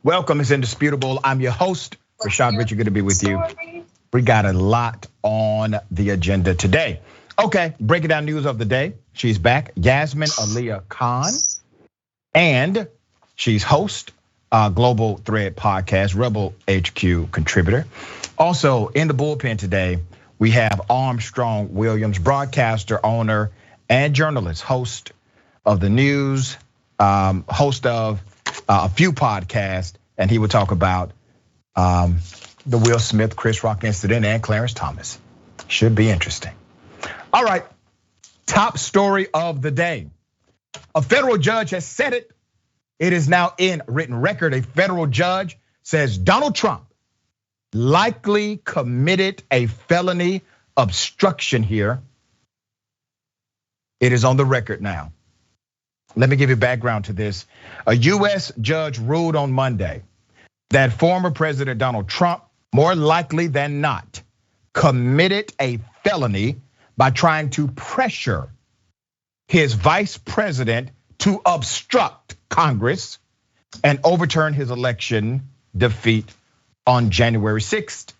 Welcome, it's Indisputable. I'm your host, Richey, good to be with you. We got a lot on the agenda today. Okay, breaking down news of the day. She's back, Yasmin Aliya Khan, and she's host, Global Thread podcast, Rebel HQ contributor. Also in the bullpen today, we have Armstrong Williams, broadcaster, owner, and journalist, host of the news, host of a few podcasts, and he will talk about the Will Smith, Chris Rock incident and Clarence Thomas. Should be interesting. All right, top story of the day. A federal judge has said it. It is now in written record. A federal judge says Donald Trump likely committed a felony obstruction here. It is on the record now. Let me give you background to this. A US judge ruled on Monday that former President Donald Trump, more likely than not, committed a felony by trying to pressure his vice president to obstruct Congress and overturn his election defeat on January 6th,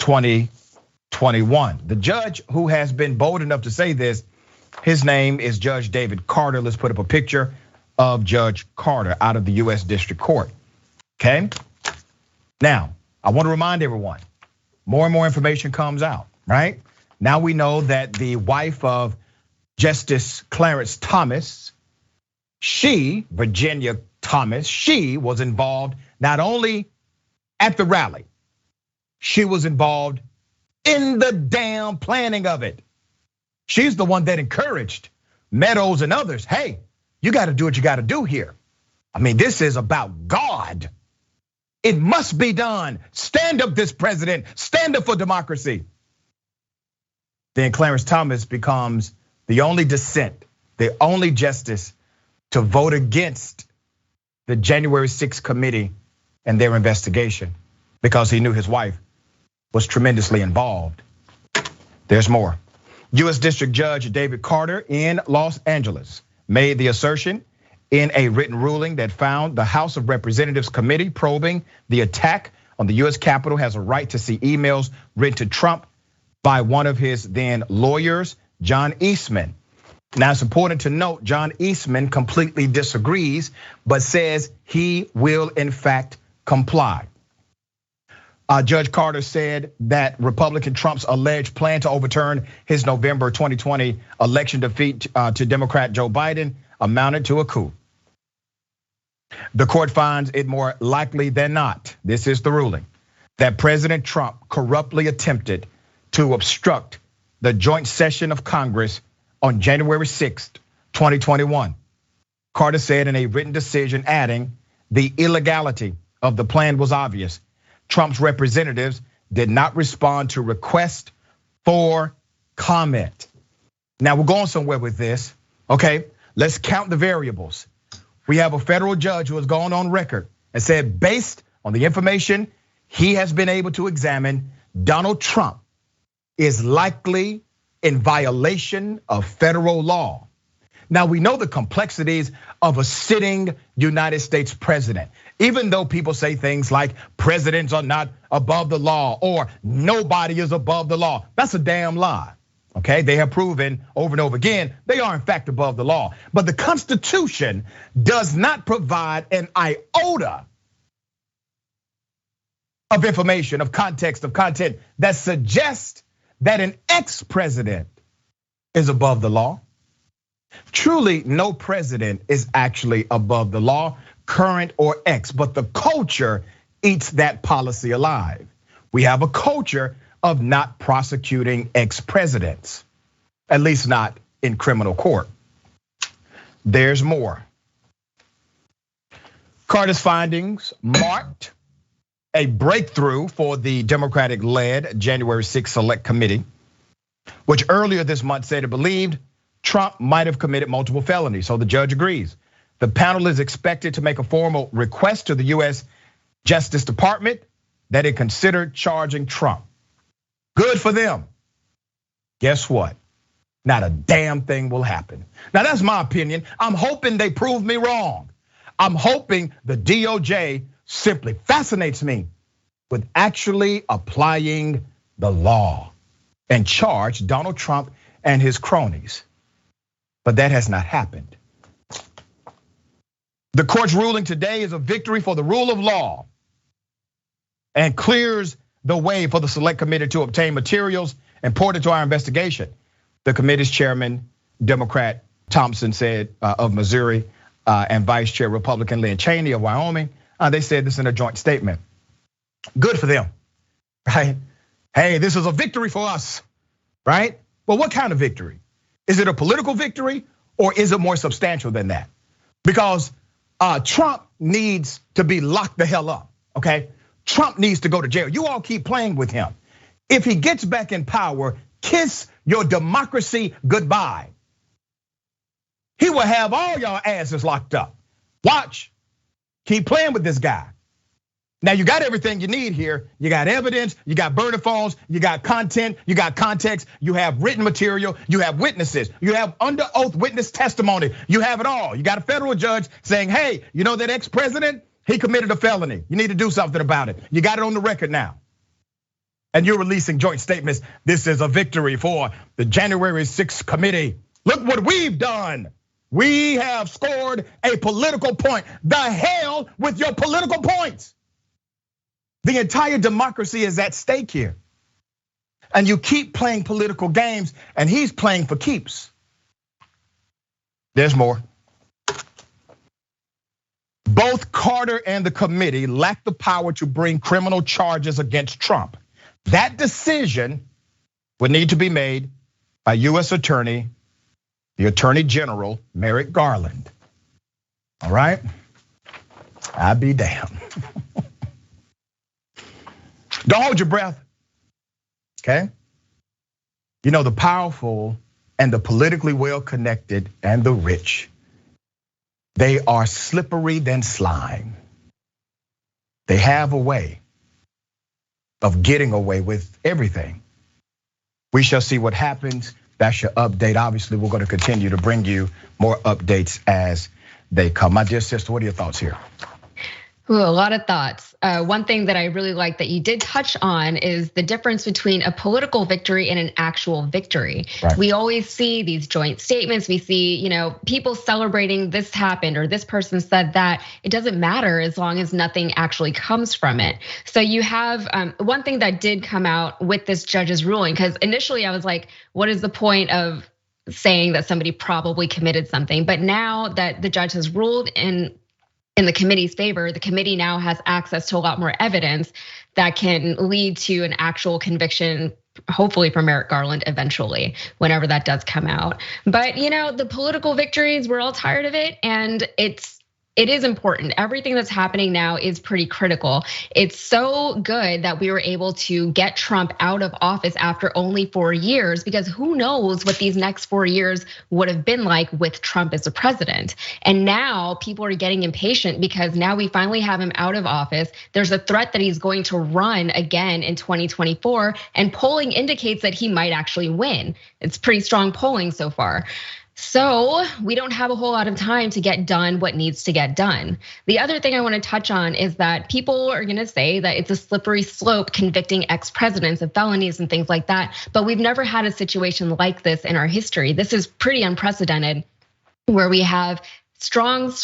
2021. The judge who has been bold enough to say this, his name is Judge David Carter. Let's put up a picture of Judge Carter out of the US District Court, okay? Now, I want to remind everyone, more and more information comes out, right? Now we know that the wife of Justice Clarence Thomas, she, Virginia Thomas, she was involved not only at the rally, she was involved in the damn planning of it. She's the one that encouraged Meadows and others. Hey, you got to do what you got to do here. I mean, this is about God. It must be done. Stand up, this president. Stand up for democracy. Then Clarence Thomas becomes the only dissent, the only justice to vote against the January 6th committee and their investigation because he knew his wife was tremendously involved. There's more. US District Judge David Carter in Los Angeles made the assertion in a written ruling that found the House of Representatives committee probing the attack on the US Capitol has a right to see emails written to Trump by one of his then lawyers, John Eastman. Now it's important to note John Eastman completely disagrees, but says he will in fact comply. Judge Carter said that Republican Trump's alleged plan to overturn his November 2020 election defeat to Democrat Joe Biden amounted to a coup. The court finds it more likely than not, this is the ruling, that President Trump corruptly attempted to obstruct the joint session of Congress on January 6th, 2021. Carter said in a written decision, adding, the illegality of the plan was obvious. Trump's representatives did not respond to requests for comment. Now we're going somewhere with this, okay? Let's count the variables. We have a federal judge who has gone on record and said, based on the information he has been able to examine, Donald Trump is likely in violation of federal law. Now we know the complexities of a sitting United States president. Even though people say things like presidents are not above the law or nobody is above the law, that's a damn lie. Okay, they have proven over and over again, they are in fact above the law. But the Constitution does not provide an iota of information, of context, of content that suggests that an ex-president is above the law. Truly, no president is actually above the law, current or ex, but the culture eats that policy alive. We have a culture of not prosecuting ex-presidents, at least not in criminal court. There's more. Carter's findings marked a breakthrough for the Democratic-led January 6th Select Committee, which earlier this month said it believed Trump might have committed multiple felonies, so the judge agrees. The panel is expected to make a formal request to the US Justice Department that it consider charging Trump. Good for them. Guess what? Not a damn thing will happen. Now that's my opinion. I'm hoping they prove me wrong. I'm hoping the DOJ simply fascinates me with actually applying the law and charge Donald Trump and his cronies. But that has not happened. The court's ruling today is a victory for the rule of law and clears the way for the select committee to obtain materials important to our investigation. The committee's chairman, Democrat Thompson, said of Missouri, and Vice Chair Republican Lynn Cheney of Wyoming, they said this in a joint statement. Good for them, right? Hey, this is a victory for us, right? Well, what kind of victory? Is it a political victory or is it more substantial than that? Because Trump needs to be locked the hell up, okay? Trump needs to go to jail. You all keep playing with him. If he gets back in power, kiss your democracy goodbye. He will have all y'all asses locked up. Watch, keep playing with this guy. Now you got everything you need here. You got evidence, you got burner phones, you got content, you got context, you have written material, you have witnesses, you have under oath witness testimony, you have it all. You got a federal judge saying, hey, you know that ex-president, he committed a felony. You need to do something about it. You got it on the record now. And you're releasing joint statements. This is a victory for the January 6th committee. Look what we've done. We have scored a political point. The hell with your political points. The entire democracy is at stake here. And you keep playing political games and he's playing for keeps. There's more. Both Carter and the committee lack the power to bring criminal charges against Trump. That decision would need to be made by US Attorney, the Attorney General, Merrick Garland. All right? I'd be damned. Don't hold your breath, okay? You know, the powerful and the politically well-connected and the rich, they are slippery than slime. They have a way of getting away with everything. We shall see what happens. That's your update. Obviously, we're going to continue to bring you more updates as they come. My dear sister, what are your thoughts here? Ooh, a lot of thoughts. One thing that I really like that you did touch on is the difference between a political victory and an actual victory. Right. We always see these joint statements. We see, people celebrating this happened or this person said that. It doesn't matter as long as nothing actually comes from it. So you have one thing that did come out with this judge's ruling, because initially I was like, what is the point of saying that somebody probably committed something? But now that the judge has ruled in the committee's favor, the committee now has access to a lot more evidence that can lead to an actual conviction, hopefully for Merrick Garland eventually, whenever that does come out. But the political victories, we're all tired of it, and it is important. Everything that's happening now is pretty critical. It's so good that we were able to get Trump out of office after only 4 years, because who knows what these next 4 years would have been like with Trump as the president. And now people are getting impatient because now we finally have him out of office. There's a threat that he's going to run again in 2024, and polling indicates that he might actually win. It's pretty strong polling so far. So we don't have a whole lot of time to get done what needs to get done. The other thing I want to touch on is that people are going to say that it's a slippery slope convicting ex-presidents of felonies and things like that. But we've never had a situation like this in our history. This is pretty unprecedented, where we have strong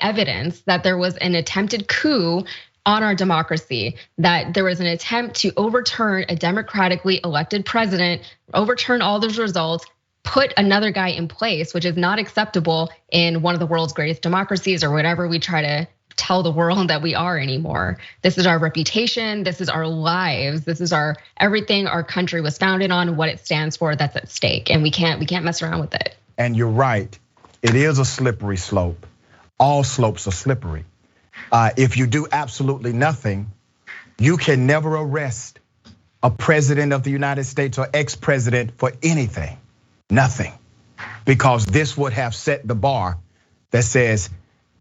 evidence that there was an attempted coup on our democracy, that there was an attempt to overturn a democratically elected president, overturn all those results, put another guy in place, which is not acceptable in one of the world's greatest democracies or whatever we try to tell the world that we are anymore. This is our reputation, this is our lives, this is our everything our country was founded on, what it stands for, that's at stake, and we can't mess around with it. And you're right, it is a slippery slope. All slopes are slippery. If you do absolutely nothing, you can never arrest a president of the United States or ex-president for anything. Nothing, because this would have set the bar that says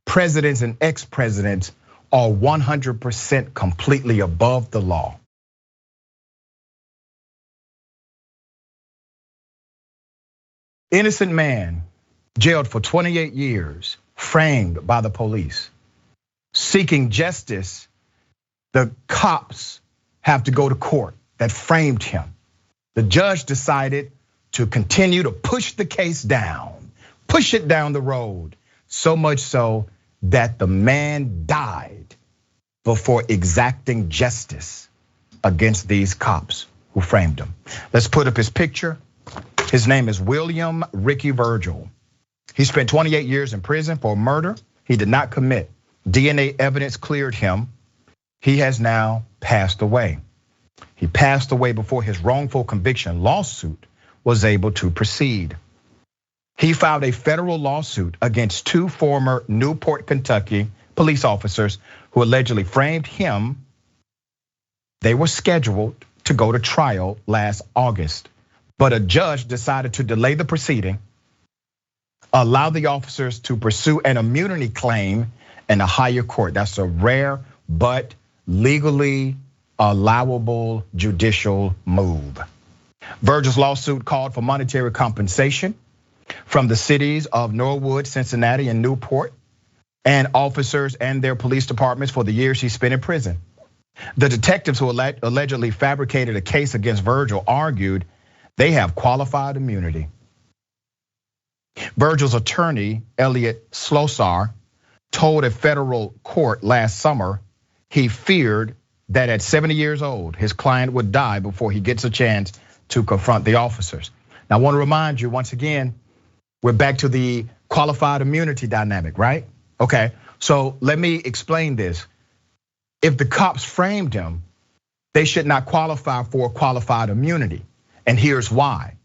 presidents and ex-presidents are 100% completely above the law. Innocent man jailed for 28 years, framed by the police, seeking justice the cops have to go to court that framed him. The judge decided to continue to push the case down, push it down the road, so much so that the man died before exacting justice against these cops who framed him. Let's put up his picture. His name is William Ricky Virgil. He spent 28 years in prison for murder he did not commit. DNA evidence cleared him. He has now passed away. He passed away before his wrongful conviction lawsuit was able to proceed. He filed a federal lawsuit against 2 former Newport, Kentucky police officers who allegedly framed him. They were scheduled to go to trial last August, but a judge decided to delay the proceeding, allow the officers to pursue an immunity claim in a higher court. That's a rare but legally allowable judicial move. Virgil's lawsuit called for monetary compensation from the cities of Norwood, Cincinnati, and Newport, and officers and their police departments for the years he spent in prison. The detectives who allegedly fabricated a case against Virgil argued they have qualified immunity. Virgil's attorney, Elliot Slosar, told a federal court last summer he feared that at 70 years old, his client would die before he gets a chance to confront the officers. Now, I want to remind you once again, we're back to the qualified immunity dynamic, right? Okay, so let me explain this. If the cops framed him, they should not qualify for qualified immunity. And here's why.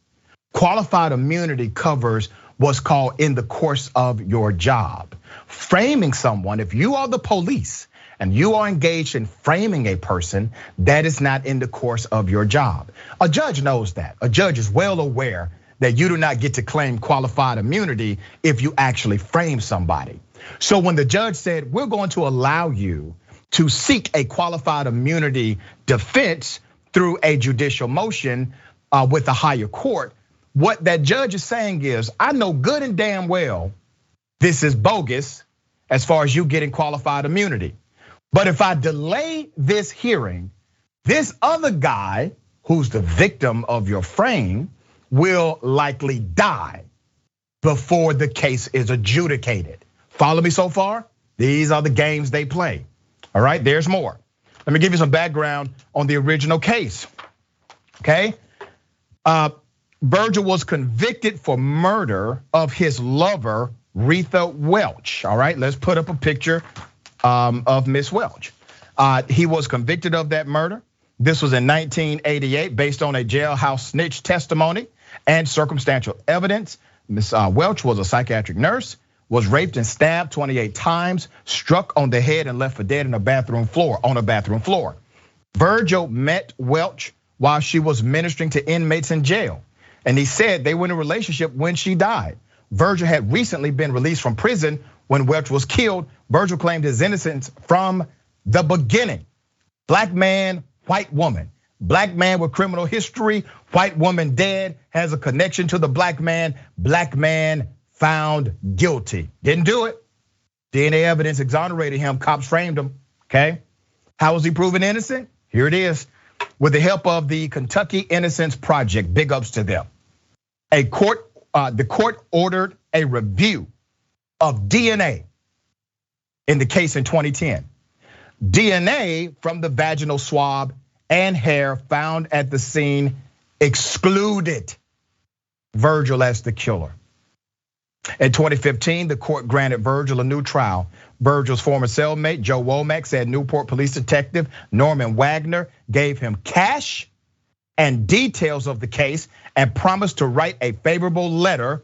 Qualified immunity covers what's called in the course of your job. Framing someone, if you are the police and you are engaged in framing a person, that is not in the course of your job. A judge knows that. A judge is well aware that you do not get to claim qualified immunity if you actually frame somebody. So when the judge said, we're going to allow you to seek a qualified immunity defense through a judicial motion with a higher court, what that judge is saying is, I know good and damn well this is bogus as far as you getting qualified immunity. But if I delay this hearing, this other guy who's the victim of your frame will likely die before the case is adjudicated. Follow me so far? These are the games they play. All right, there's more. Let me give you some background on the original case, okay? Virgil was convicted for murder of his lover, Retha Welch. All right, let's put up a picture of Miss Welch. He was convicted of that murder. This was in 1988 based on a jailhouse snitch testimony and circumstantial evidence. Miss Welch was a psychiatric nurse, was raped and stabbed 28 times, struck on the head and left for dead on a bathroom floor. Virgil met Welch while she was ministering to inmates in jail. And he said they were in a relationship when she died. Virgil had recently been released from prison when Welch was killed. Virgil claimed his innocence from the beginning. Black man, white woman. Black man with criminal history, white woman dead, has a connection to the black man found guilty. Didn't do it. DNA evidence exonerated him, cops framed him, okay? How was he proven innocent? Here it is. With the help of the Kentucky Innocence Project, big ups to them. The court ordered a review of DNA in the case in 2010. DNA from the vaginal swab and hair found at the scene excluded Virgil as the killer. In 2015, the court granted Virgil a new trial. Virgil's former cellmate, Joe Womack, said Newport police detective Norman Wagner gave him cash and details of the case and promised to write a favorable letter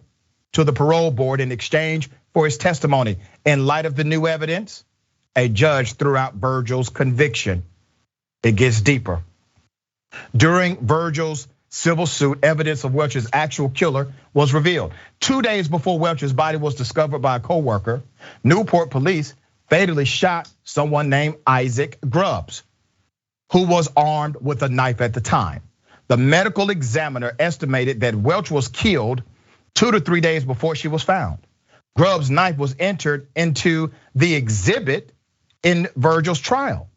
to the parole board in exchange for his testimony. In light of the new evidence, a judge threw out Virgil's conviction. It gets deeper. During Virgil's civil suit, evidence of Welch's actual killer was revealed. 2 days before Welch's body was discovered by a coworker, Newport police fatally shot someone named Isaac Grubbs, who was armed with a knife at the time. The medical examiner estimated that Welch was killed 2 to 3 days before she was found. Grubbs' knife was entered into the exhibit in Virgil's trial.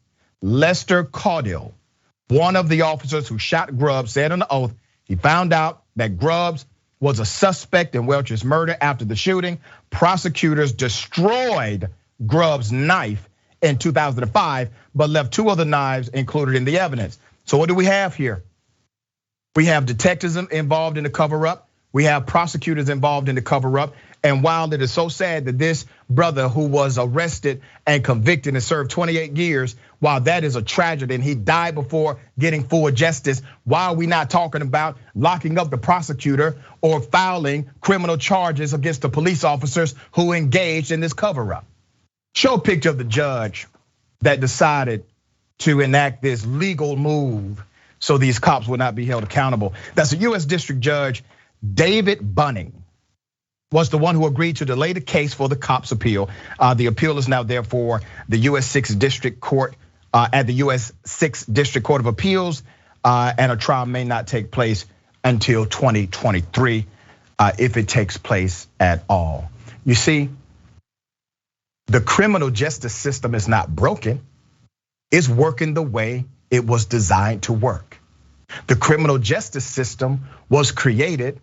Lester Caudill, one of the officers who shot Grubbs, said on the oath he found out that Grubbs was a suspect in Welch's murder after the shooting. Prosecutors destroyed Grubbs' knife in 2005, but left 2 other knives included in the evidence. So what do we have here? We have detectives involved in the cover-up. We have prosecutors involved in the cover-up. And while it is so sad that this brother who was arrested and convicted and served 28 years, while that is a tragedy and he died before getting full justice, why are we not talking about locking up the prosecutor or filing criminal charges against the police officers who engaged in this cover-up? Show a picture of the judge that decided to enact this legal move so these cops would not be held accountable. That's a US District Judge David Bunning was the one who agreed to delay the case for the cops' appeal. The appeal is now therefore the US 6th District Court at the US 6th District Court of Appeals, and a trial may not take place until 2023 if it takes place at all. You see, the criminal justice system is not broken. It's working the way it was designed to work. The criminal justice system was created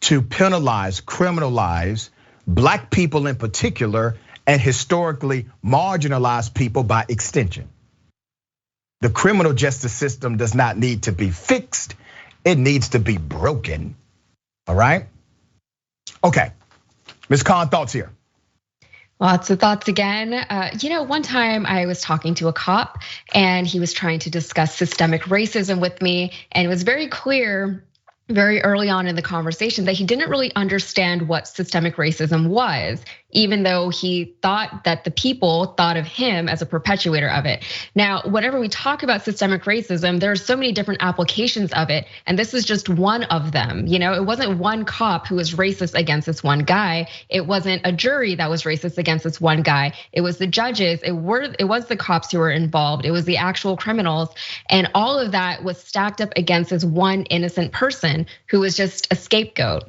to penalize, criminalize Black people in particular, and historically marginalized people by extension. The criminal justice system does not need to be fixed, it needs to be broken, all right? Okay, Ms. Khan, thoughts here? Lots of thoughts again. One time I was talking to a cop and he was trying to discuss systemic racism with me, and it was very clear very early on in the conversation that he didn't really understand what systemic racism was, even though he thought that the people thought of him as a perpetuator of it. Now, whenever we talk about systemic racism, there are so many different applications of it, and this is just one of them. It wasn't one cop who was racist against this one guy. It wasn't a jury that was racist against this one guy. It was the judges. It was the cops who were involved. It was the actual criminals, and all of that was stacked up against this one innocent person who was just a scapegoat.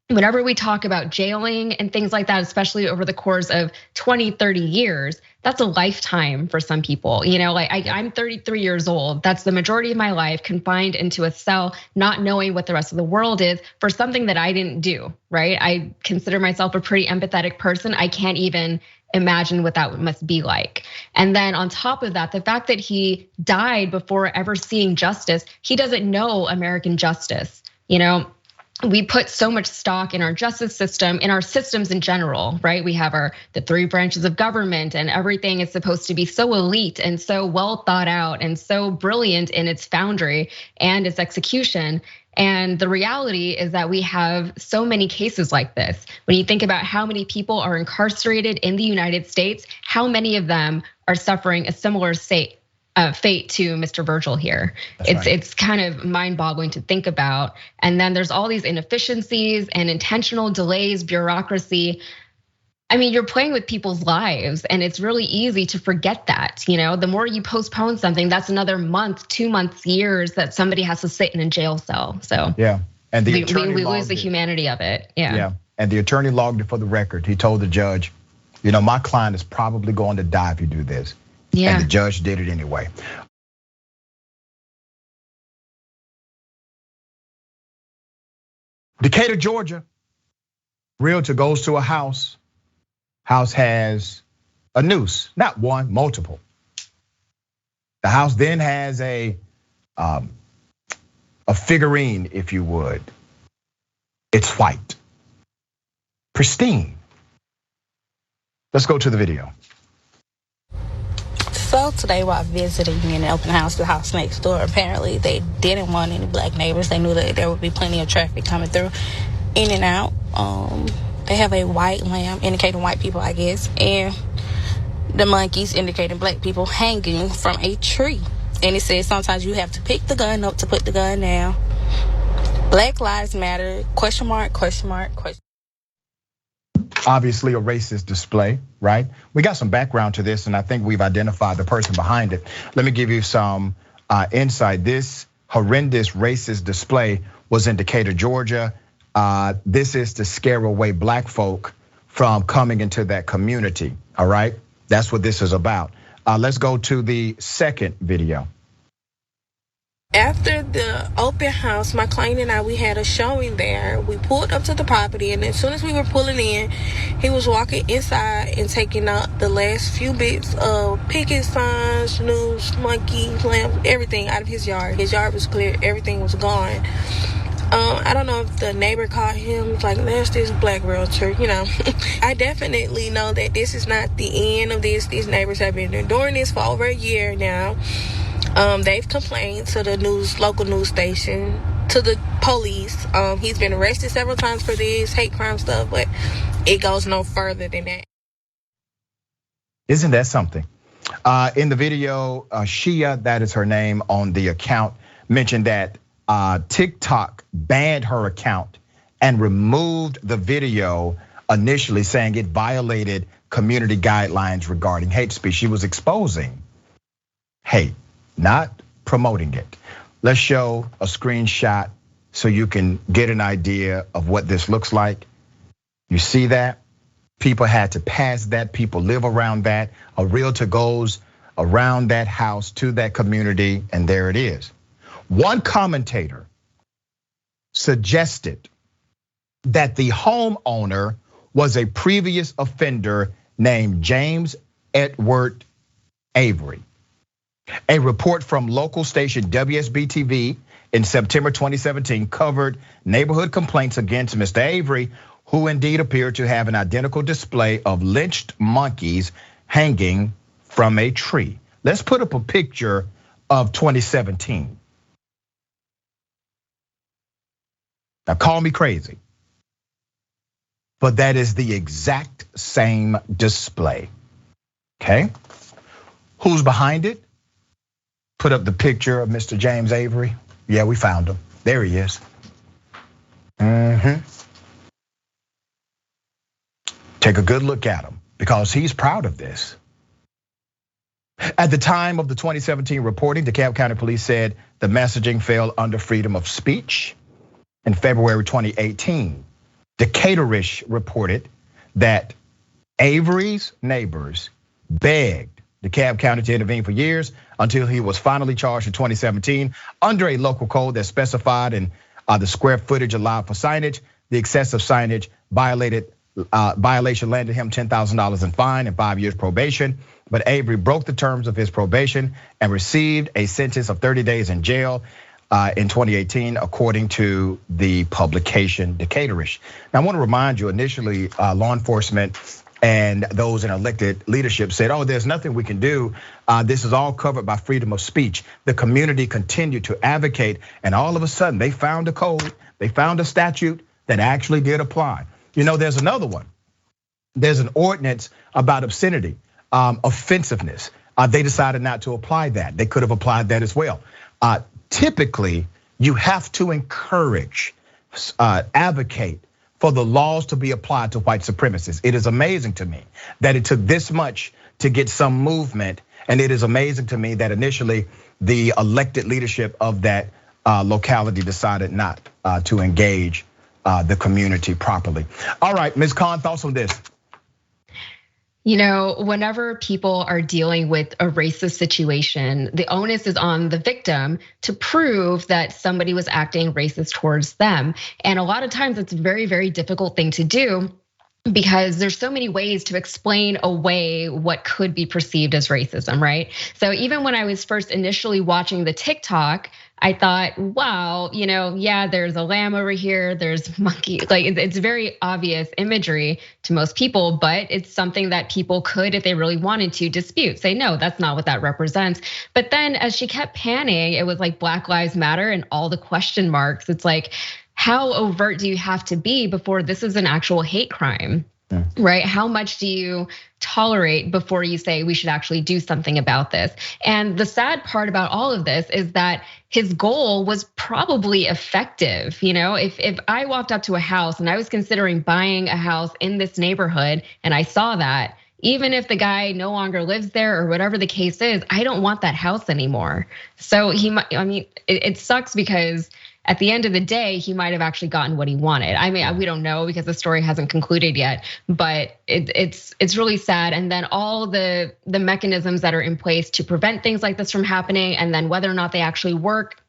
Whenever we talk about jailing and things like that, especially over the course of 20, 30 years, that's a lifetime for some people. I'm 33 years old. That's the majority of my life confined into a cell, not knowing what the rest of the world is for something that I didn't do, right? I consider myself a pretty empathetic person. I can't even imagine what that must be like. And then on top of that, the fact that he died before ever seeing justice, he doesn't know American justice. We put so much stock in our justice system, in our systems in general, right? We have the 3 branches of government, and everything is supposed to be so elite and so well thought out and so brilliant in its foundry and its execution. And the reality is that we have so many cases like this. When you think about how many people are incarcerated in the United States, how many of them are suffering a similar fate to Mr. Virgil here. It's kind of mind-boggling to think about. And then there's all these inefficiencies and intentional delays, bureaucracy. I mean, you're playing with people's lives, and it's really easy to forget that. The more you postpone something, that's another month, 2 months, years that somebody has to sit in a jail cell. So yeah, and the attorney we lose the humanity of it. Yeah, and the attorney logged it for the record. He told the judge, my client is probably going to die if you do this. Yeah. And the judge did it anyway. Decatur, Georgia. Realtor goes to a house. House has a noose, not one, multiple. The house then has a figurine, if you would. It's white, pristine. Let's go to the video. So today while visiting in the open house, the house next door, apparently they didn't want any Black neighbors. They knew that there would be plenty of traffic coming through, in and out. They have a white lamb indicating white people, I guess, and the Monkies indicating Black people hanging from a tree. And it says sometimes you have to pick the gun up to put the gun down. Black Lives Matter, question mark, question mark, question. Obviously a racist display, right? We got some background to this, and I think we've identified the person behind it. Let me give you some insight. This horrendous racist display was in Decatur, Georgia. This is to scare away Black folk from coming into that community, all right? That's what this is about. Let's go to the second video. After the open house, my client and I, we had a showing there. We pulled up to the property, and as soon as we were pulling in, he was walking inside and taking out the last few bits of picket signs, news, monkeys, lamps, everything out of his yard. His yard was clear. Everything was gone. I don't know if the neighbor caught him, like, there's this black realtor, you know. I definitely know that this is not the end of this. These neighbors have been doing this for over a year now. They've complained to the local news station, to the police. He's been arrested several times for this hate crime stuff, but it goes no further than that. Isn't that something? In the video, Shia, that is her name on the account, mentioned that TikTok banned her account and removed the video initially, saying it violated community guidelines regarding hate speech. She was exposing hate, not promoting it. Let's show a screenshot so you can get an idea of what this looks like. You see that? People had to pass that. People live around that. A realtor goes around that house to that community, and there it is. One commentator suggested that the homeowner was a previous offender named James Edward Avery. A report from local station WSB-TV in September 2017 covered neighborhood complaints against Mr. Avery, who indeed appeared to have an identical display of lynched monkeys hanging from a tree. Let's put up a picture of 2017. Now, call me crazy, but that is the exact same display, okay? Who's behind it? Put up the picture of Mr. James Avery. Yeah, we found him. There he is. Take a good look at him because he's proud of this. At the time of the 2017 reporting, DeKalb County Police said the messaging fell under freedom of speech. In February 2018, Decatur-ish reported that Avery's neighbors begged DeKalb County to intervene for years until he was finally charged in 2017 under a local code that specified in the square footage allowed for signage. The excessive signage violation landed him $10,000 in fine and 5 years probation. But Avery broke the terms of his probation and received a sentence of 30 days in jail in 2018, according to the publication Decatur-ish. Now, I want to remind you, initially, law enforcement and those in elected leadership said, oh, there's nothing we can do. This is all covered by freedom of speech. The community continued to advocate, and all of a sudden, they found a code, they found a statute that actually did apply. You know, there's another one. There's an ordinance about obscenity, offensiveness. They decided not to apply that. They could have applied that as well. Typically, you have to encourage, advocate for the laws to be applied to white supremacists. It is amazing to me that it took this much to get some movement. And it is amazing to me that initially the elected leadership of that locality decided not to engage the community properly. All right, Ms. Khan, thoughts on this? You know, whenever people are dealing with a racist situation, the onus is on the victim to prove that somebody was acting racist towards them. And a lot of times it's a very, very difficult thing to do because there's so many ways to explain away what could be perceived as racism, right? So even when I was first initially watching the TikTok, I thought, wow, yeah, there's a lamb over here, there's monkey. Like it's very obvious imagery to most people, but it's something that people could, if they really wanted to, dispute. Say, no, that's not what that represents. But then as she kept panning, it was like Black Lives Matter and all the question marks. It's like, how overt do you have to be before this is an actual hate crime? Right? How much do you tolerate before you say we should actually do something about this? And the sad part about all of this is that his goal was probably effective. If I walked up to a house and I was considering buying a house in this neighborhood and I saw that, even if the guy no longer lives there or whatever the case is, I don't want that house anymore. So it sucks because at the end of the day, he might have actually gotten what he wanted. I mean, we don't know because the story hasn't concluded yet, but it's really sad. And then all the mechanisms that are in place to prevent things like this from happening, and then whether or not they actually work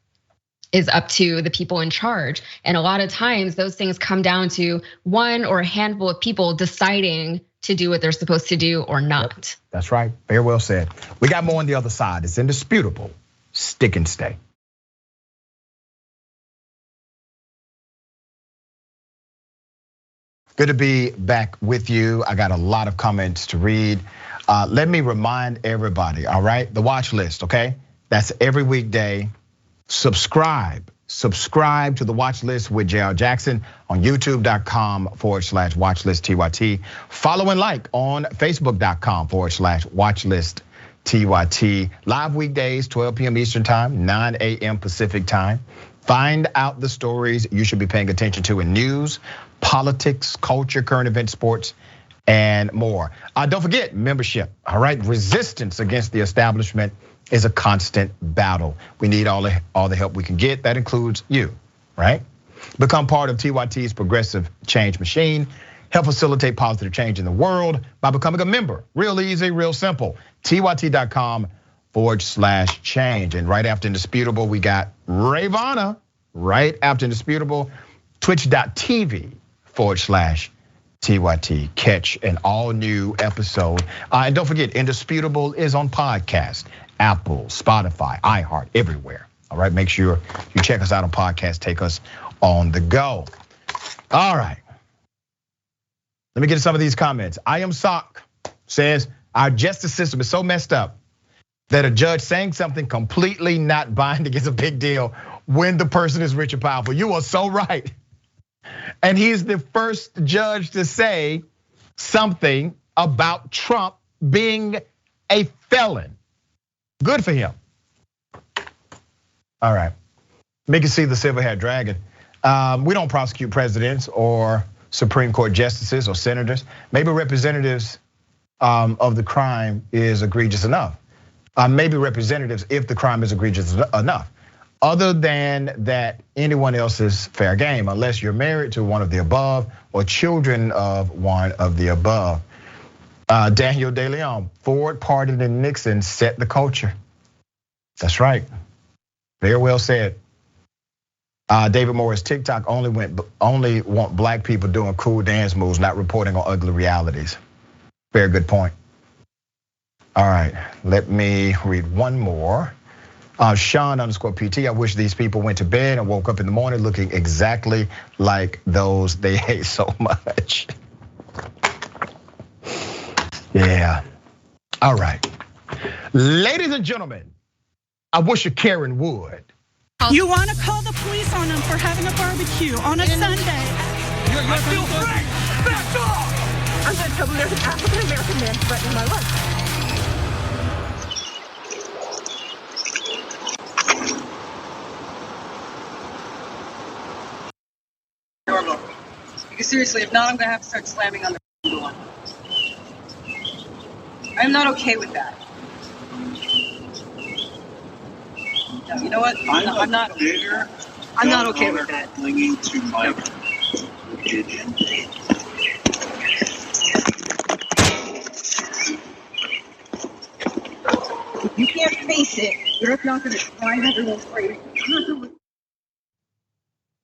is up to the people in charge. And a lot of times those things come down to one or a handful of people deciding to do what they're supposed to do or not. Yep, that's right, very well said. We got more on the other side. It's indisputable. Stick and stay. Good to be back with you. I got a lot of comments to read. Let me remind everybody, all right? The watch list, okay? That's every weekday. Subscribe to the watch list with JR Jackson on youtube.com/watchlist Follow and like on facebook.com/watchlist Live weekdays, 12 p.m. Eastern time, 9 a.m. Pacific time. Find out the stories you should be paying attention to in news, politics, culture, current events, sports, and more. Don't forget membership, all right? Resistance against the establishment is a constant battle. We need all the help we can get. That includes you, right? Become part of TYT's progressive change machine. Help facilitate positive change in the world by becoming a member. Real easy, real simple. TYT.com/change. And right after Indisputable, we got Ravana. Right after Indisputable, twitch.tv/TYT. Catch an all new episode. And don't forget, Indisputable is on podcast. Apple, Spotify, iHeart, everywhere. All right, make sure you check us out on podcast. Take us on the go. All right. Let me get to some of these comments. I am Sock says, our justice system is so messed up that a judge saying something completely not binding is a big deal when the person is rich and powerful. You are so right. And he's the first judge to say something about Trump being a felon. Good for him. All right, make it see the silver-haired dragon. We don't prosecute presidents or Supreme Court justices or senators. Maybe representatives of the crime is egregious enough. Maybe representatives if the crime is egregious enough. Other than that, anyone else is fair game unless you're married to one of the above or children of one of the above. Daniel De Leon, Ford, pardoned, and Nixon set the culture. That's right. Very well said. David Morris, TikTok only want black people doing cool dance moves, not reporting on ugly realities. Very good point. All right, let me read one more. Sean_PT, I wish these people went to bed and woke up in the morning looking exactly like those they hate so much. Yeah, all right. Ladies and gentlemen, I wish a Karen would. You want to call the police on them for having a barbecue on a Sunday. I feel free, back off! I'm gonna tell them there's an African-American man threatening my life. Because seriously, if not, I'm gonna have to start slamming on the door. I'm not okay with that. No, you know what? I'm not okay with that. Clinging to my pigeon. If you can't face it, you're not gonna drive everyone crazy.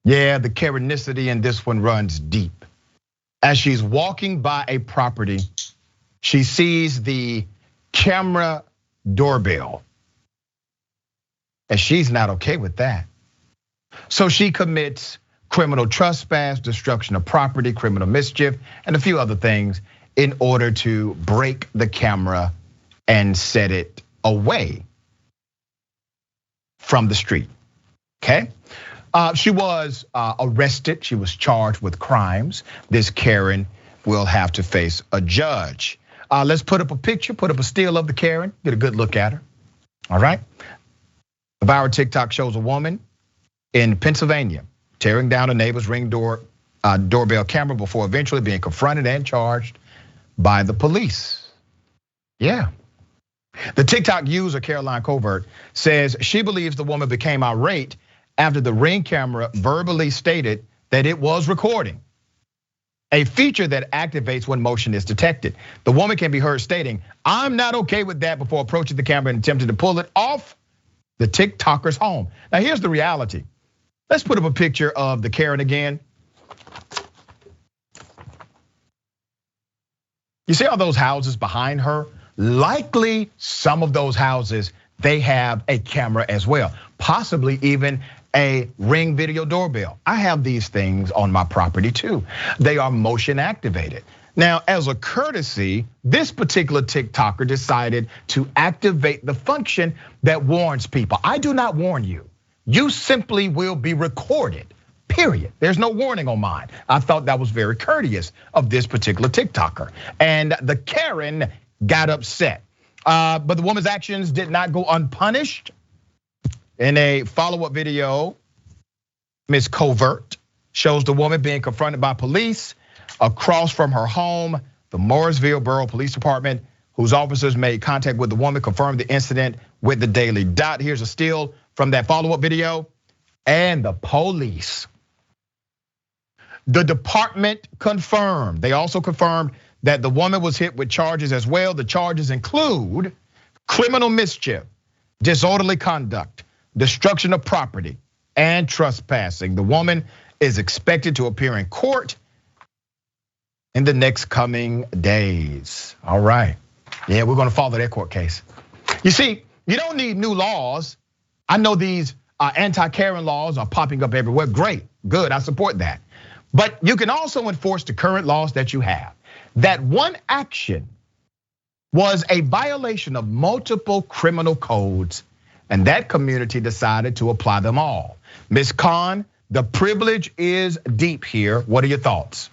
Yeah, the Karenicity in this one runs deep. As she's walking by a property, she sees the camera doorbell. And she's not okay with that. So she commits criminal trespass, destruction of property, criminal mischief, and a few other things in order to break the camera and set it away from the street, okay? She was arrested, she was charged with crimes. This Karen will have to face a judge. Let's put up a picture, put up a still of the Karen, get a good look at her, all right? The viral TikTok shows a woman in Pennsylvania tearing down a neighbor's Ring doorbell camera before eventually being confronted and charged by the police. Yeah. The TikTok user, Caroline Covert, says she believes the woman became irate after the Ring camera verbally stated that it was recording, a feature that activates when motion is detected. The woman can be heard stating, "I'm not okay with that," before approaching the camera and attempting to pull it off the TikToker's home. Now here's the reality. Let's put up a picture of the Karen again. You see all those houses behind her? Likely some of those houses, they have a camera as well, possibly even a Ring video doorbell. I have these things on my property too. They are motion activated. Now, as a courtesy, this particular TikToker decided to activate the function that warns people. I do not warn you. You simply will be recorded, period. There's no warning on mine. I thought that was very courteous of this particular TikToker. And the Karen got upset. But the woman's actions did not go unpunished. In a follow-up video, Ms. Covert shows the woman being confronted by police across from her home. The Morrisville Borough Police Department, whose officers made contact with the woman, confirmed the incident with the Daily Dot. Here's a still from that follow-up video. And the police. The department confirmed. They also confirmed that the woman was hit with charges as well. The charges include criminal mischief, disorderly conduct, destruction of property, and trespassing. The woman is expected to appear in court in the next coming days. All right. Yeah, we're gonna follow that court case. You see, you don't need new laws. I know these anti-Karen laws are popping up everywhere. Great, good, I support that. But you can also enforce the current laws that you have. That one action was a violation of multiple criminal codes, and that community decided to apply them all. Ms. Khan, the privilege is deep here. What are your thoughts?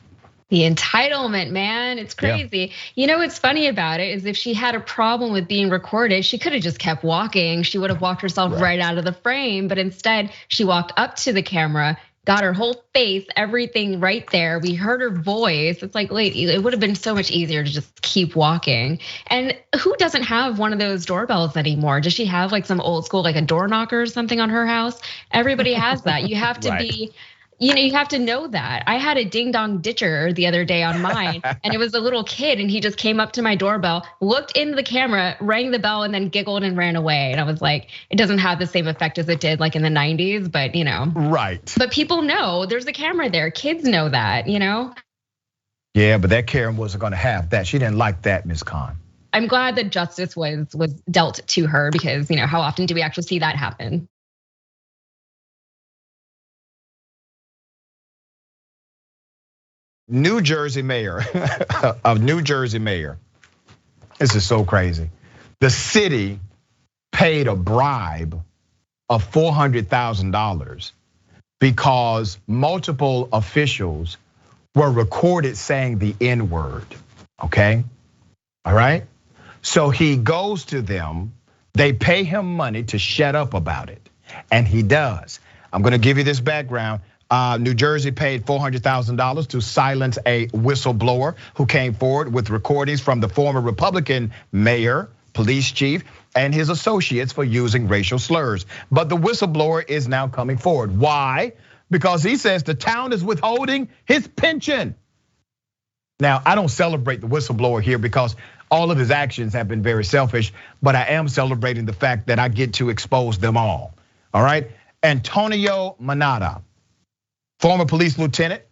The entitlement, man, it's crazy. Yeah. You know what's funny about it is if she had a problem with being recorded, she could have just kept walking. She would have walked herself right out of the frame, but instead she walked up to the camera, got her whole face, everything right there. We heard her voice. It's like, wait, it would have been so much easier to just keep walking. And who doesn't have one of those doorbells anymore? Does she have like some old school, like a door knocker or something on her house? Everybody has that. You have to be, you have to know that. I had a ding dong ditcher the other day on mine, and it was a little kid, and he just came up to my doorbell, looked into the camera, rang the bell, and then giggled and ran away. And I was like, it doesn't have the same effect as it did like in the 90s, but Right. But people know there's a camera there. Kids know that, Yeah, but that Karen wasn't gonna have that. She didn't like that, Ms. Khan. I'm glad that justice was dealt to her because how often do we actually see that happen? New Jersey mayor, of New Jersey mayor. This is so crazy. The city paid a bribe of $400,000 because multiple officials were recorded saying the N-word, okay? All right? So he goes to them, they pay him money to shut up about it, and he does. I'm gonna give you this background. New Jersey paid $400,000 to silence a whistleblower who came forward with recordings from the former Republican mayor, police chief, and his associates for using racial slurs. But the whistleblower is now coming forward. Why? Because he says the town is withholding his pension. Now, I don't celebrate the whistleblower here because all of his actions have been very selfish, but I am celebrating the fact that I get to expose them all right? Antonio Manata, former police lieutenant.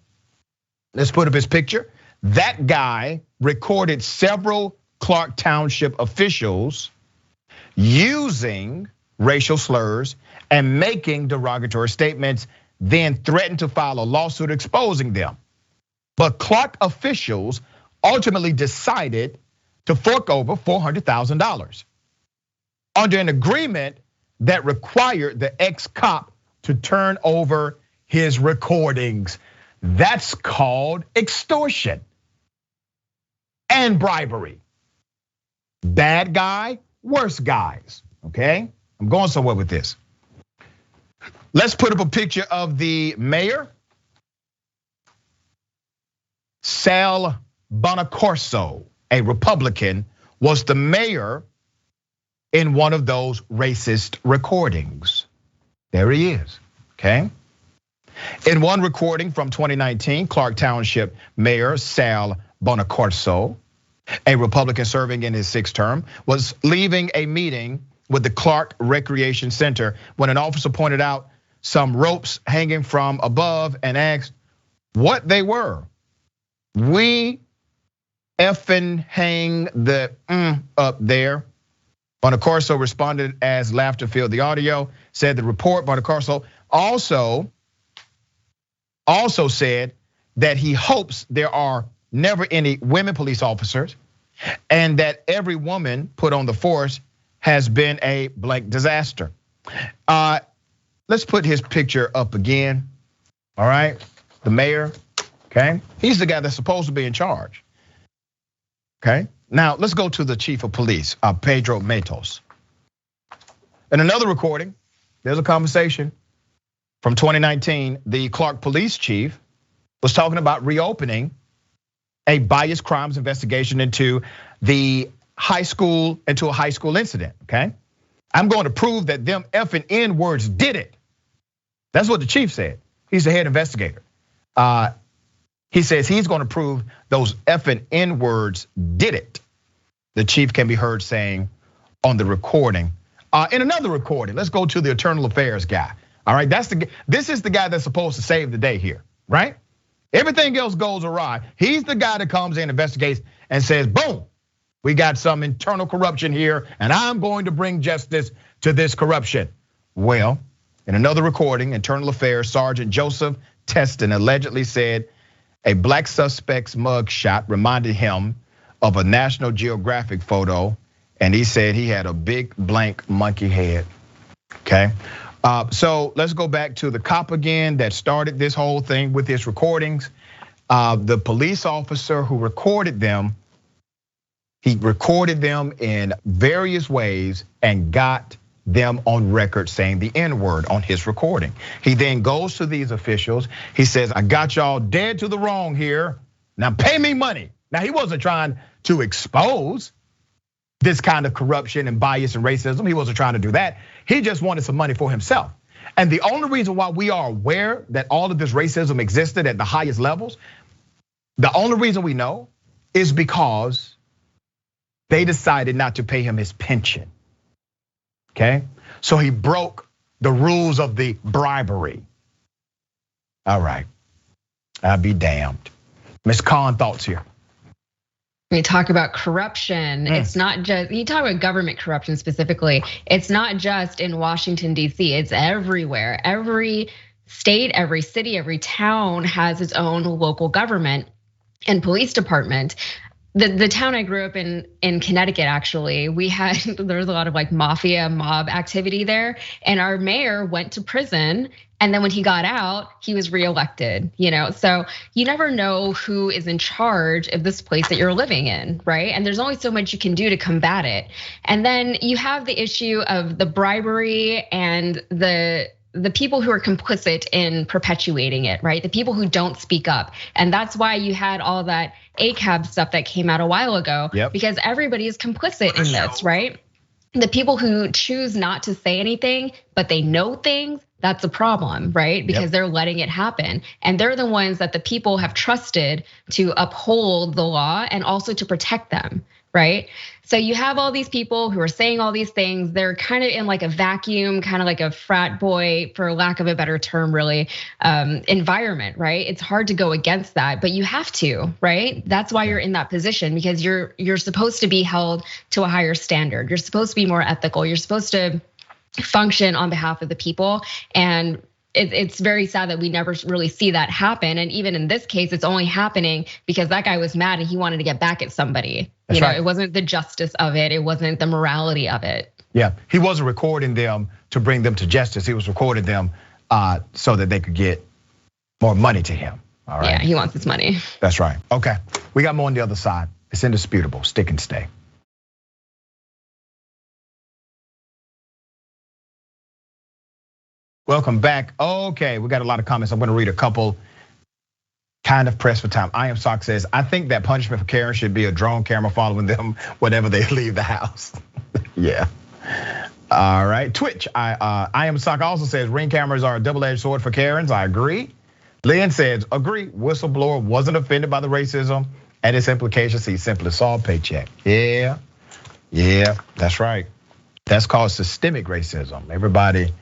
Let's put up his picture. That guy recorded several Clark Township officials using racial slurs and making derogatory statements, then threatened to file a lawsuit exposing them. But Clark officials ultimately decided to fork over $400,000 under an agreement that required the ex-cop to turn over his recordings. That's called extortion and bribery. Bad guy, worse guys, okay? I'm going somewhere with this. Let's put up a picture of the mayor. Sal Bonacorso, a Republican, was the mayor in one of those racist recordings. There he is. okay? In one recording from 2019, Clark Township Mayor Sal Bonacorso, a Republican serving in his 6th term, was leaving a meeting with the Clark Recreation Center when an officer pointed out some ropes hanging from above and asked what they were. "We effing hang the up there." Bonacorso responded as laughter filled the audio, said the report. Bonacorso also said that he hopes there are never any women police officers and that every woman put on the force has been a blank disaster. Let's put his picture up again, all right? The mayor, okay? He's the guy that's supposed to be in charge, okay? Now, let's go to the chief of police, Pedro Matos. In another recording, there's a conversation from 2019. The Clark police chief was talking about reopening a biased crimes investigation into a high school incident, okay? "I'm going to prove that them effing N-words did it." That's what the chief said. He's the head investigator. He says he's going to prove those effing N-words did it. The chief can be heard saying on the recording. In another recording, let's go to the internal affairs guy. All right, this is the guy that's supposed to save the day here, right? Everything else goes awry. He's the guy that comes in, investigates, and says, boom, we got some internal corruption here, and I'm going to bring justice to this corruption. Well, in another recording, Internal Affairs Sergeant Joseph Teston allegedly said a black suspect's mug shot reminded him of a National Geographic photo, and he said he had a big blank monkey head, okay? So let's go back to the cop again that started this whole thing with his recordings. The police officer who recorded them, he recorded them in various ways and got them on record saying the N-word on his recording. He then goes to these officials. He says, "I got y'all dead to the wrong here. Now pay me money." Now he wasn't trying to expose this kind of corruption and bias and racism. He wasn't trying to do that. He just wanted some money for himself. And the only reason why we are aware that all of this racism existed at the highest levels, the only reason we know is because they decided not to pay him his pension. Okay, so he broke the rules of the bribery. All right, I'll be damned. Ms. Khan, thoughts here? We talk about corruption. It's not just, you talk about government corruption specifically. It's not just in Washington, D.C., it's everywhere. Every state, every city, every town has its own local government and police department. The town I grew up in Connecticut, actually, there was a lot of like mafia mob activity there, and our mayor went to prison. And then when he got out, he was reelected, So you never know who is in charge of this place that you're living in, right? And there's only so much you can do to combat it. And then you have the issue of the bribery and the people who are complicit in perpetuating it, right? The people who don't speak up. And that's why you had all that ACAB stuff that came out a while ago, because everybody is complicit in this, right? The people who choose not to say anything, but they know things, that's a problem, right? Because they're letting it happen. And they're the ones that the people have trusted to uphold the law and also to protect them, right? So you have all these people who are saying all these things. They're kind of in like a vacuum, kind of like a frat boy, for lack of a better term, really, environment, right? It's hard to go against that, but you have to, right? That's why you're in that position, because you're supposed to be held to a higher standard. You're supposed to be more ethical. You're supposed to function on behalf of the people. And it's very sad that we never really see that happen. And even in this case, it's only happening because that guy was mad and he wanted to get back at somebody. That's right. It wasn't the justice of it. It wasn't the morality of it. Yeah, he wasn't recording them to bring them to justice. He was recording them so that they could get more money to him. All right. Yeah, he wants his money. That's right. Okay, we got more on the other side. It's indisputable. Stick and stay. Welcome back. Okay, we got a lot of comments. I'm gonna read a couple. Kind of pressed for time. I Am Sock says, I think that punishment for Karen should be a drone camera following them whenever they leave the house. Yeah. All right, Twitch. I am Sock also says ring cameras are a double-edged sword for Karens. I agree. Lynn says, agree. Whistleblower wasn't offended by the racism and its implications. He simply saw a paycheck. Yeah, that's right. That's called systemic racism. Everybody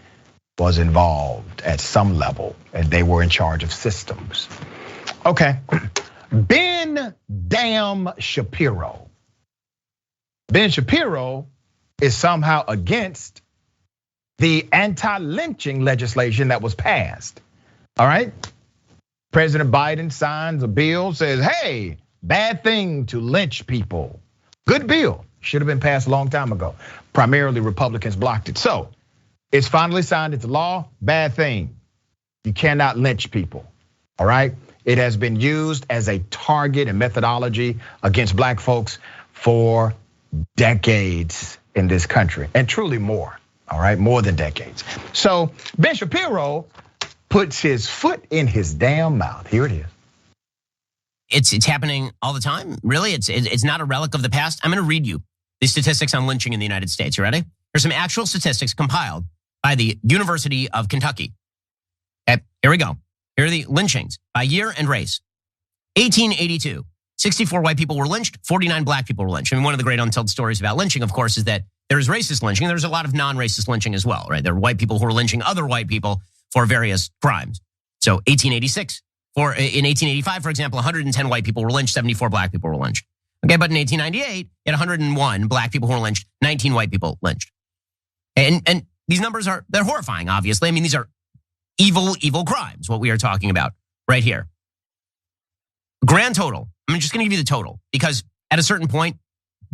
was involved at some level and they were in charge of systems. Okay, Ben Shapiro. Ben Shapiro is somehow against the anti-lynching legislation that was passed. All right. President Biden signs a bill, says, hey, bad thing to lynch people. Good bill, should have been passed a long time ago. Primarily Republicans blocked it. So it's finally signed into law, bad thing. You cannot lynch people, all right? It has been used as a target and methodology against black folks for decades in this country, and truly more, all right? More than decades. So Ben Shapiro puts his foot in his damn mouth. Here it is. It's happening all the time. Really, it's not a relic of the past. I'm going to read you the statistics on lynching in the United States. You ready? There's some actual statistics compiled by the University of Kentucky. Okay, here we go. Here are the lynchings by year and race. 1882, 64 white people were lynched, 49 black people were lynched. I mean, one of the great untold stories about lynching, of course, is that there is racist lynching. There's a lot of non-racist lynching as well, right? There are white people who are lynching other white people for various crimes. So 1886, in 1885, for example, 110 white people were lynched, 74 black people were lynched. Okay, but in 1898, you had 101 black people who were lynched, 19 white people lynched. And these numbers they're horrifying, obviously. I mean, these are evil crimes, what we are talking about right here. Grand total, I'm just gonna give you the total, because at a certain point,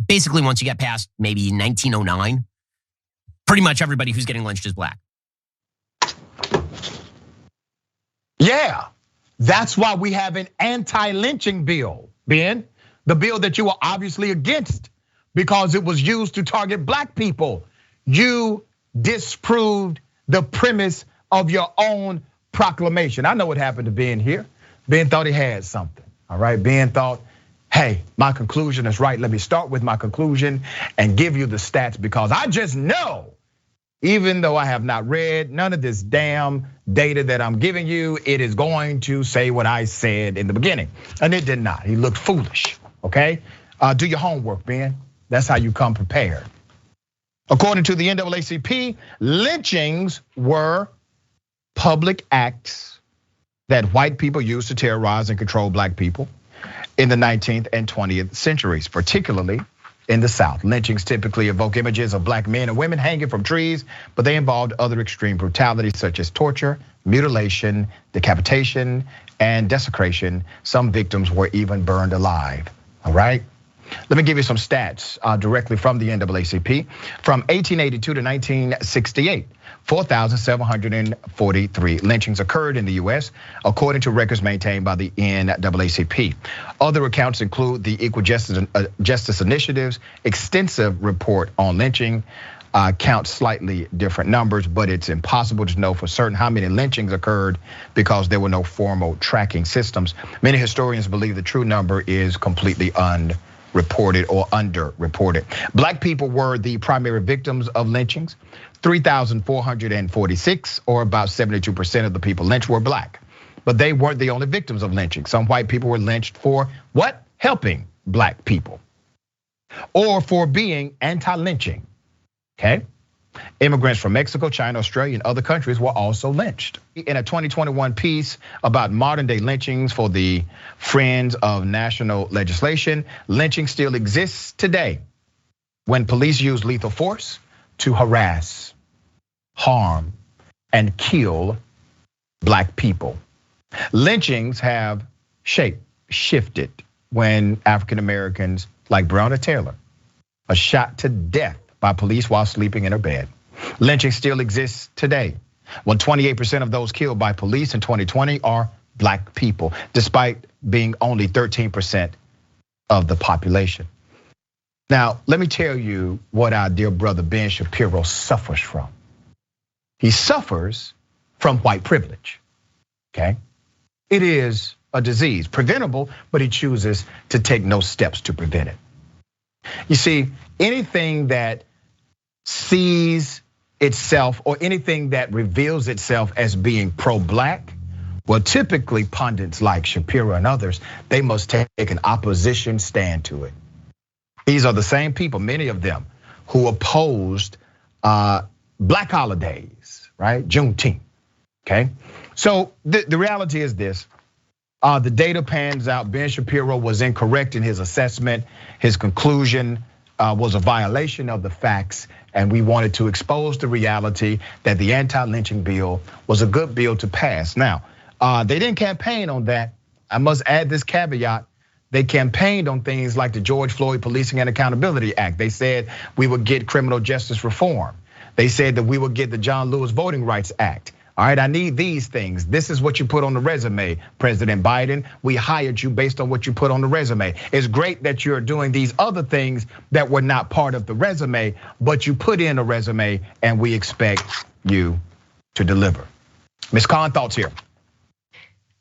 basically once you get past maybe 1909, pretty much everybody who's getting lynched is black. Yeah, that's why we have an anti-lynching bill, Ben. The bill that you were obviously against because it was used to target black people. You disproved the premise of your own proclamation. I know what happened to Ben here. Ben thought he had something, all right? Ben thought, hey, my conclusion is right. Let me start with my conclusion and give you the stats because I just know, even though I have not read none of this damn data that I'm giving you, it is going to say what I said in the beginning. And it did not. He looked foolish, okay? Do your homework, Ben. That's how you come prepared. According to the NAACP, lynchings were public acts that white people used to terrorize and control black people in the 19th and 20th centuries, particularly in the South. Lynchings typically evoke images of black men and women hanging from trees, but they involved other extreme brutalities such as torture, mutilation, decapitation, and desecration. Some victims were even burned alive, all right? Let me give you some stats directly from the NAACP. From 1882 to 1968, 4,743 lynchings occurred in the US, according to records maintained by the NAACP. Other accounts include the Equal Justice Initiative's extensive report on lynching. Counts slightly different numbers, but it's impossible to know for certain how many lynchings occurred because there were no formal tracking systems. Many historians believe the true number is completely unreported or underreported. Black people were the primary victims of lynchings. 3,446, or about 72% of the people lynched were black. But they weren't the only victims of lynching. Some white people were lynched for what? Helping black people, or for being anti-lynching, okay? Immigrants from Mexico, China, Australia, and other countries were also lynched. In a 2021 piece about modern day lynchings for the Friends of National Legislation, lynching still exists today when police use lethal force to harass, harm, and kill black people. Lynchings have shifted when African Americans like Breonna Taylor are shot to death by police while sleeping in her bed. Lynching still exists today when 28% of those killed by police in 2020 are black people, despite being only 13% of the population. Now, let me tell you what our dear brother Ben Shapiro suffers from. He suffers from white privilege, okay? It is a disease, preventable, but he chooses to take no steps to prevent it. You see, anything that sees itself or anything that reveals itself as being pro-black, well, typically pundits like Shapiro and others, they must take an opposition stand to it. These are the same people, many of them, who opposed black holidays, right? Juneteenth, okay? So the reality is this, the data pans out. Ben Shapiro was incorrect in his assessment. His conclusion was a violation of the facts, and we wanted to expose the reality that the anti-lynching bill was a good bill to pass. Now, they didn't campaign on that. I must add this caveat. They campaigned on things like the George Floyd Policing and Accountability Act. They said we would get criminal justice reform. They said that we would get the John Lewis Voting Rights Act. All right, I need these things. This is what you put on the resume, President Biden. We hired you based on what you put on the resume. It's great that you're doing these other things that were not part of the resume, but you put in a resume and we expect you to deliver. Ms. Khan, thoughts here?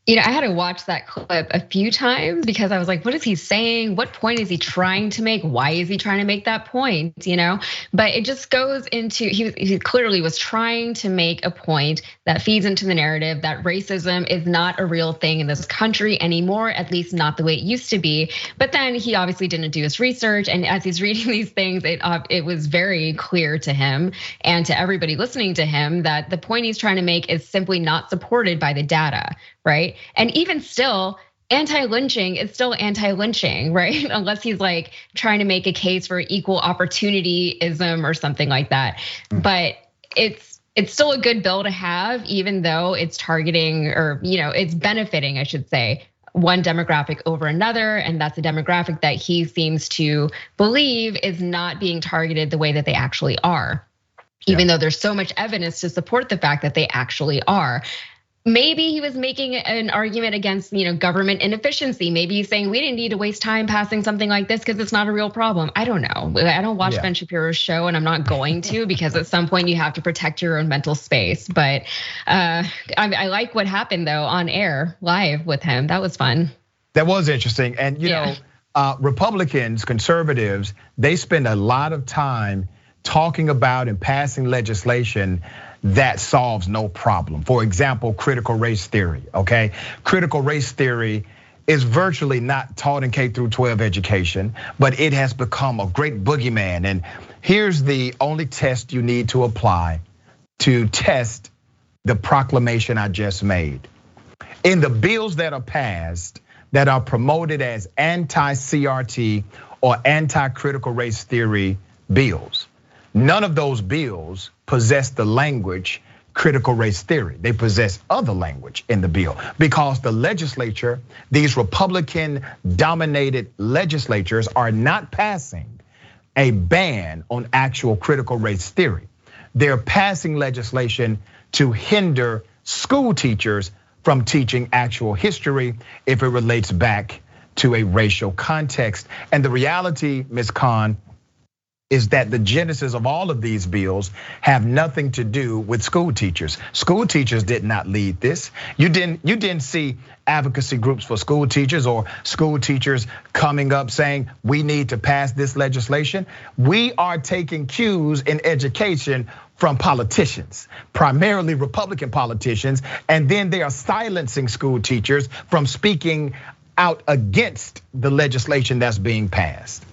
You know, I had to watch that clip a few times because I was like, what is he saying? What point is he trying to make? Why is he trying to make that point? You know, but it just goes into, he clearly was trying to make a point that feeds into the narrative that racism is not a real thing in this country anymore, at least not the way it used to be. But then he obviously didn't do his research. And as he's reading these things, it was very clear to him and to everybody listening to him that the point he's trying to make is simply not supported by the data, right? And even still, anti-lynching is still anti-lynching, right? Unless he's like trying to make a case for equal opportunityism or something like that. But it's still a good bill to have, even though it's targeting or it's benefiting, I should say, one demographic over another, and that's a demographic that he seems to believe is not being targeted the way that they actually are, even though there's so much evidence to support the fact that they actually are. Maybe he was making an argument against, government inefficiency. Maybe he's saying we didn't need to waste time passing something like this because it's not a real problem. I don't know. I don't watch Ben Shapiro's show, and I'm not going to because at some point you have to protect your own mental space. But I like what happened though on air live with him. That was fun. That was interesting, and Republicans, conservatives, they spend a lot of time talking about and passing legislation that solves no problem. For example, critical race theory, okay? Critical race theory is virtually not taught in K through 12 education, but it has become a great boogeyman. And here's the only test you need to apply to test the proclamation I just made. In the bills that are passed that are promoted as anti-CRT or anti-critical race theory bills, none of those bills possess the language critical race theory. They possess other language in the bill because the legislature, these Republican dominated legislatures, are not passing a ban on actual critical race theory. They're passing legislation to hinder school teachers from teaching actual history if it relates back to a racial context. And the reality, Ms. Khan, is that the genesis of all of these bills have nothing to do with school teachers. School teachers did not lead this. You didn't see advocacy groups for school teachers or school teachers coming up saying we need to pass this legislation. We are taking cues in education from politicians, primarily Republican politicians, and then they are silencing school teachers from speaking out against the legislation that's being passed.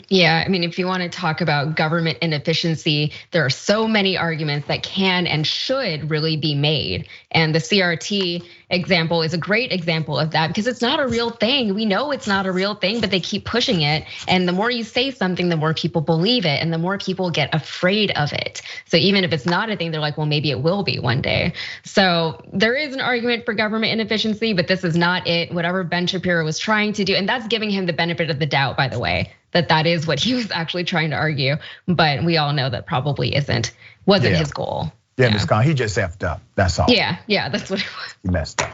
Yeah, I mean, if you want to talk about government inefficiency, there are so many arguments that can and should really be made. And the CRT example is a great example of that because it's not a real thing. We know it's not a real thing, but they keep pushing it. And the more you say something, the more people believe it and the more people get afraid of it. So even if it's not a thing, they're like, well, maybe it will be one day. So there is an argument for government inefficiency, but this is not it. Whatever Ben Shapiro was trying to do, and that's giving him the benefit of the doubt, by the way, that is what he was actually trying to argue. But we all know that probably wasn't his goal. Yeah, Ms. Khan, he just effed up, that's all. Yeah, that's what it was. He messed up.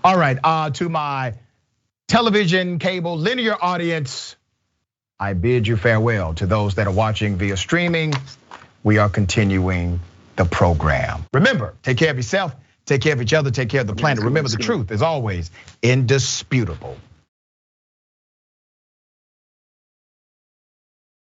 All right, to my television, cable, linear audience, I bid you farewell. To those that are watching via streaming, we are continuing the program. Remember, take care of yourself, take care of each other, take care of the planet. Remember, the truth is always indisputable.